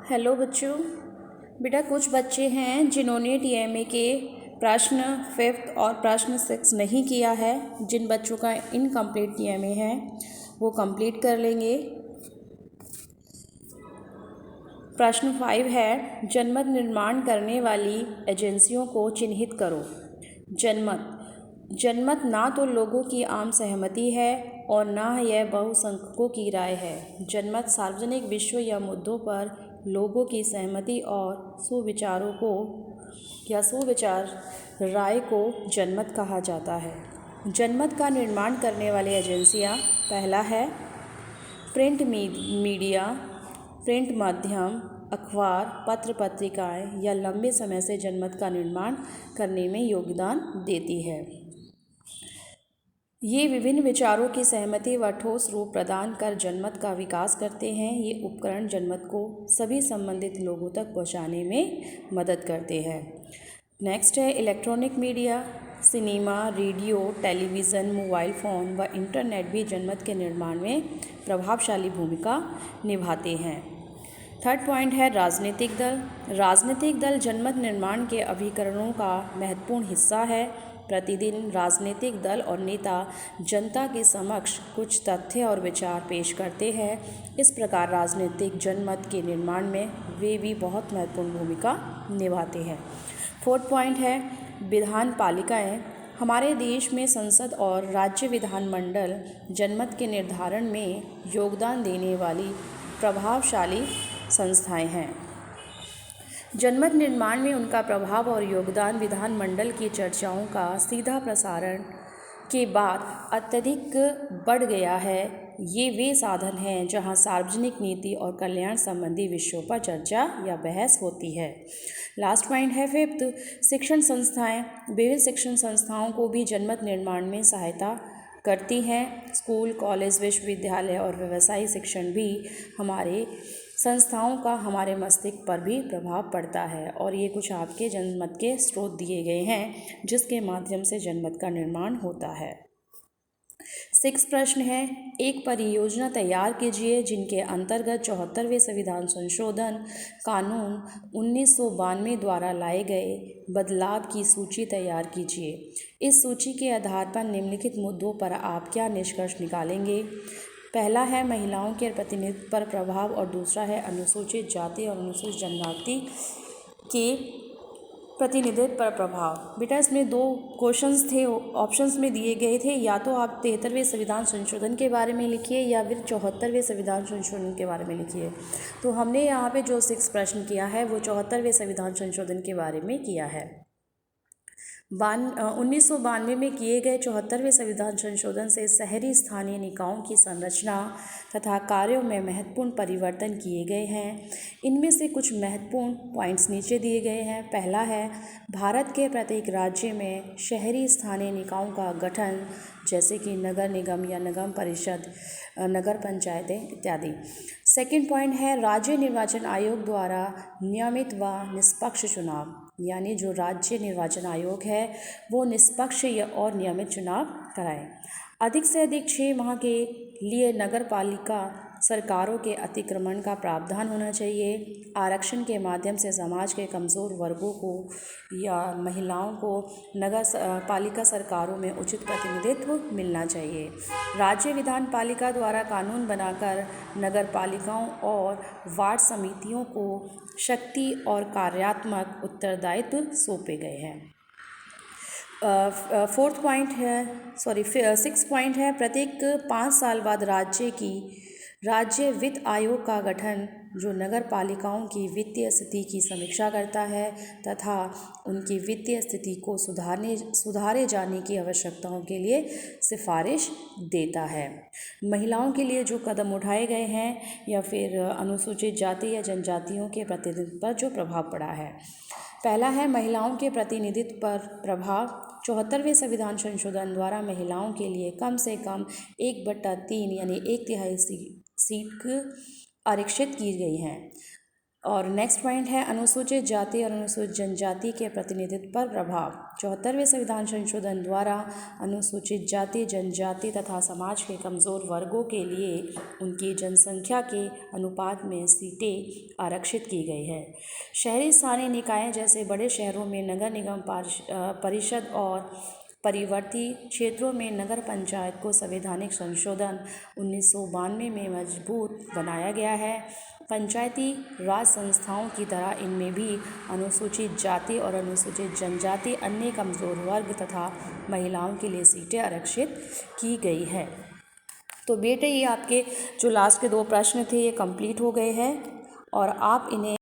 Hello बच्चों। बेटा कुछ बच्चे हैं जिन्होंने टीएमए के प्रश्न 5th और प्रश्न 6 नहीं किया है। जिन बच्चों का इनकम्प्लीट टीएमए है वो कंप्लीट कर लेंगे। प्रश्न 5 है, जनमत निर्माण करने वाली एजेंसियों को चिन्हित करो। जनमत ना तो लोगों की आम सहमति है और ना यह बहुसंख्यकों की राय है। जनमत सार्वजनिक विषयों या मुद्दों पर लोगों की सहमति और सुविचार राय को जनमत कहा जाता है। जनमत का निर्माण करने वाली एजेंसियां, पहला है प्रिंट मीडिया, प्रिंट माध्यम, अखबार, पत्र पत्रिकाएं या लंबे समय से जनमत का निर्माण करने में योगदान देती है। ये विभिन्न विचारों की सहमति व ठोस रूप प्रदान कर जनमत का विकास करते हैं। ये उपकरण जनमत को सभी संबंधित लोगों तक पहुंचाने में मदद करते हैं। नेक्स्ट है electronic media. Cinema, radio, television, mobile phone व इंटरनेट भी जनमत के निर्माण में प्रभावशाली भूमिका निभाते हैं। थर्ड पॉइंट है राजनीतिक दल। राजनीतिक दल जनमत निर्माण के अभिकरणों का महत्वपूर्ण हिस्सा है। प्रतिदिन राजनीतिक दल और नेता जनता के समक्ष कुछ तथ्य और विचार पेश करते हैं। इस प्रकार राजनीतिक जनमत के निर्माण में वे भी बहुत महत्वपूर्ण भूमिका निभाते हैं। फोर्थ पॉइंट है विधान पालिकाएँ। हमारे देश में संसद और राज्य विधानमंडल जनमत के निर्धारण में योगदान देने वाली प्रभावशाली संस्थाएं हैं। जनमत निर्माण में उनका प्रभाव और योगदान विधानमंडल की चर्चाओं का सीधा प्रसारण के बाद अत्यधिक बढ़ गया है। ये वे साधन हैं जहां सार्वजनिक नीति और कल्याण संबंधी विषयों पर चर्चा या बहस होती है। लास्ट पॉइंट है फिफ्थ, शिक्षण संस्थाएं। विविध शिक्षण संस्थाओं को भी जनमत निर्माण में सहायता करती हैं। स्कूल, कॉलेज, विश्वविद्यालय और व्यवसायिक शिक्षण भी हमारे संस्थाओं का हमारे मस्तिष्क पर भी प्रभाव पड़ता है। और ये कुछ आपके जनमत के स्रोत दिए गए हैं जिसके माध्यम से जनमत का निर्माण होता है। 6 प्रश्न है, एक परियोजना तैयार कीजिए जिनके अंतर्गत 74वें संविधान संशोधन कानून 1992 द्वारा लाए गए बदलाव की सूची तैयार कीजिए। इस सूची के आधार पर निम्नलिखित मुद्दों पर आप क्या निष्कर्ष निकालेंगे। पहला है महिलाओं के प्रतिनिधित्व पर प्रभाव और दूसरा है अनुसूचित जाति और अनुसूचित जनजाति के प्रतिनिधित्व पर प्रभाव। बेटा इसमें 2 क्वेश्चंस थे, ऑप्शंस में दिए गए थे, या तो आप 73वें संविधान संशोधन के बारे में लिखिए या फिर 74वें संविधान संशोधन के बारे में लिखिए। तो हमने यहाँ पे जो 6 प्रश्न किया है वो 74वें संविधान संशोधन के बारे में किया है। 1992 में किए गए 74वें संविधान संशोधन से शहरी स्थानीय निकायों की संरचना तथा कार्यों में महत्वपूर्ण परिवर्तन किए गए हैं। इनमें से कुछ महत्वपूर्ण पॉइंट्स नीचे दिए गए हैं। पहला है भारत के प्रत्येक राज्य में शहरी स्थानीय निकायों का गठन, जैसे कि नगर निगम या नगर परिषद, नगर पंचायतें इत्यादि। सेकंड पॉइंट है राज्य निर्वाचन आयोग द्वारा नियमित व निष्पक्ष चुनाव, यानी जो राज्य निर्वाचन आयोग है वो निष्पक्ष और नियमित चुनाव कराए। अधिक से अधिक 6 माह के लिए नगर पालिका सरकारों के अतिक्रमण का प्रावधान होना चाहिए। आरक्षण के माध्यम से समाज के कमज़ोर वर्गों को या महिलाओं को नगर पालिका सरकारों में उचित प्रतिनिधित्व मिलना चाहिए। राज्य विधान पालिका द्वारा कानून बनाकर नगर पालिकाओं और वार्ड समितियों को शक्ति और कार्यात्मक उत्तरदायित्व सौंपे गए हैं। 6 पॉइंट है प्रत्येक 5 साल बाद राज्य वित्त आयोग का गठन, जो नगर पालिकाओं की वित्तीय स्थिति की समीक्षा करता है तथा उनकी वित्तीय स्थिति को सुधारे जाने की आवश्यकताओं के लिए सिफारिश देता है। महिलाओं के लिए जो कदम उठाए गए हैं या फिर अनुसूचित जाति या जनजातियों के प्रतिनिधित्व पर जो प्रभाव पड़ा है। पहला है महिलाओं के प्रतिनिधित्व पर प्रभाव। 74वें संविधान संशोधन द्वारा महिलाओं के लिए कम से कम 1/3 यानी 1/3 सीट आरक्षित की गई हैं। और नेक्स्ट पॉइंट है अनुसूचित जाति और अनुसूचित जनजाति के प्रतिनिधित्व पर प्रभाव। 74वें संविधान संशोधन द्वारा अनुसूचित जाति, जनजाति तथा समाज के कमज़ोर वर्गों के लिए उनकी जनसंख्या के अनुपात में सीटें आरक्षित की गई है। शहरी स्थानीय निकाय जैसे बड़े शहरों में नगर निगम परिषद और परिवर्ती क्षेत्रों में नगर पंचायत को संवैधानिक संशोधन 1992 में मजबूत बनाया गया है। पंचायती राज संस्थाओं की तरह इनमें भी अनुसूचित जाति और अनुसूचित जनजाति, अन्य कमज़ोर वर्ग तथा महिलाओं के लिए सीटें आरक्षित की गई है। तो बेटे ये आपके जो लास्ट के 2 प्रश्न थे ये कंप्लीट हो गए हैं और आप इन्हें